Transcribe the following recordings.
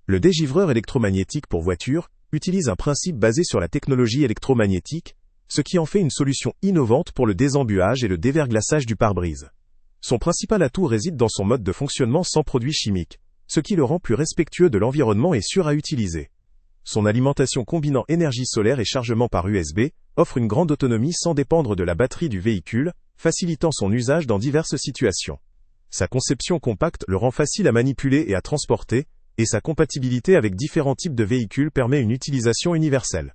Le dégivreur électromagnétique pour voiture utilise un principe basé sur la technologie électromagnétique, ce qui en fait une solution innovante pour le désembuage et le déverglaçage du pare-brise. Son principal atout réside dans son mode de fonctionnement sans produits chimiques, ce qui le rend plus respectueux de l'environnement et sûr à utiliser. Son alimentation combinant énergie solaire et chargement par USB offre une grande autonomie sans dépendre de la batterie du véhicule, facilitant son usage dans diverses situations. Sa conception compacte le rend facile à manipuler et à transporter, et sa compatibilité avec différents types de véhicules permet une utilisation universelle.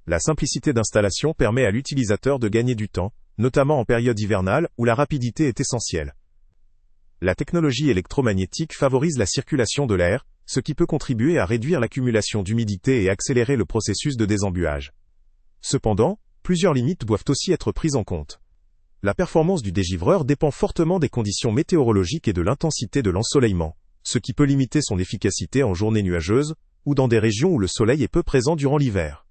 La simplicité d'installation permet à l'utilisateur de gagner du temps, notamment en période hivernale où la rapidité est essentielle. La technologie électromagnétique favorise la circulation de l'air, ce qui peut contribuer à réduire l'accumulation d'humidité et accélérer le processus de désembuage. Cependant, plusieurs limites doivent aussi être prises en compte. La performance du dégivreur dépend fortement des conditions météorologiques et de l'intensité de l'ensoleillement, ce qui peut limiter son efficacité en journée nuageuse, ou dans des régions où le soleil est peu présent durant l'hiver.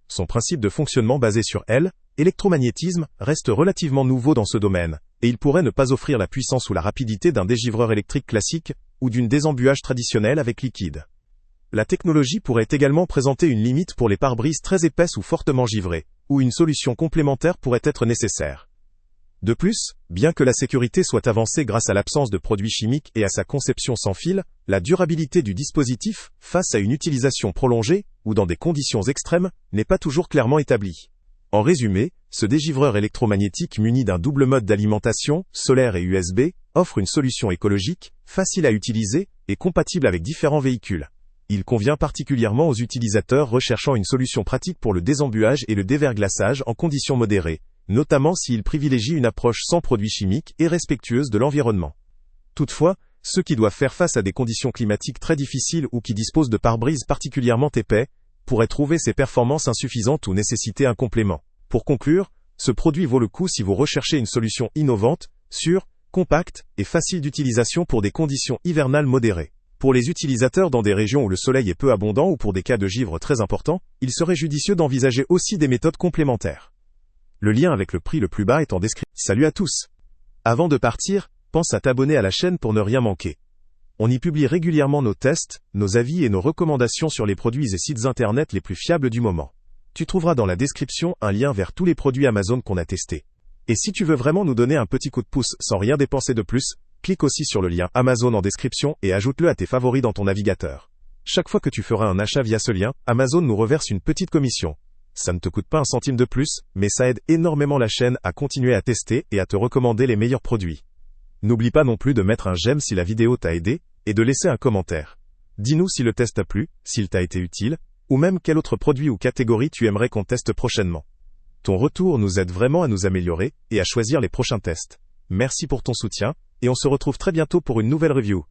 Son principe de fonctionnement basé sur l'électromagnétisme, reste relativement nouveau dans ce domaine, et il pourrait ne pas offrir la puissance ou la rapidité d'un dégivreur électrique classique, ou d'une désembuage traditionnelle avec liquide. La technologie pourrait également présenter une limite pour les pare-brises très épaisses ou fortement givrées, où une solution complémentaire pourrait être nécessaire. De plus, bien que la sécurité soit avancée grâce à l'absence de produits chimiques et à sa conception sans fil, la durabilité du dispositif, face à une utilisation prolongée, ou dans des conditions extrêmes, n'est pas toujours clairement établie. En résumé, ce dégivreur électromagnétique muni d'un double mode d'alimentation, solaire et USB, offre une solution écologique, facile à utiliser, et compatible avec différents véhicules. Il convient particulièrement aux utilisateurs recherchant une solution pratique pour le désembuage et le déverglaçage en conditions modérées, notamment s'ils privilégient une approche sans produits chimiques et respectueuse de l'environnement. Toutefois, ceux qui doivent faire face à des conditions climatiques très difficiles ou qui disposent de pare-brises particulièrement épais, pourraient trouver ces performances insuffisantes ou nécessiter un complément. Pour conclure, ce produit vaut le coup si vous recherchez une solution innovante, sûre, compacte et facile d'utilisation pour des conditions hivernales modérées. Pour les utilisateurs dans des régions où le soleil est peu abondant ou pour des cas de givre très importants, il serait judicieux d'envisager aussi des méthodes complémentaires. Le lien avec le prix le plus bas est en description. Salut à tous! Avant de partir, pense à t'abonner à la chaîne pour ne rien manquer. On y publie régulièrement nos tests, nos avis et nos recommandations sur les produits et sites internet les plus fiables du moment. Tu trouveras dans la description un lien vers tous les produits Amazon qu'on a testés. Et si tu veux vraiment nous donner un petit coup de pouce sans rien dépenser de plus, clique aussi sur le lien Amazon en description et ajoute-le à tes favoris dans ton navigateur. Chaque fois que tu feras un achat via ce lien, Amazon nous reverse une petite commission. Ça ne te coûte pas un centime de plus, mais ça aide énormément la chaîne à continuer à tester et à te recommander les meilleurs produits. N'oublie pas non plus de mettre un j'aime si la vidéo t'a aidé, et de laisser un commentaire. Dis-nous si le test t'a plu, s'il t'a été utile, ou même quel autre produit ou catégorie tu aimerais qu'on teste prochainement. Ton retour nous aide vraiment à nous améliorer, et à choisir les prochains tests. Merci pour ton soutien, et on se retrouve très bientôt pour une nouvelle review.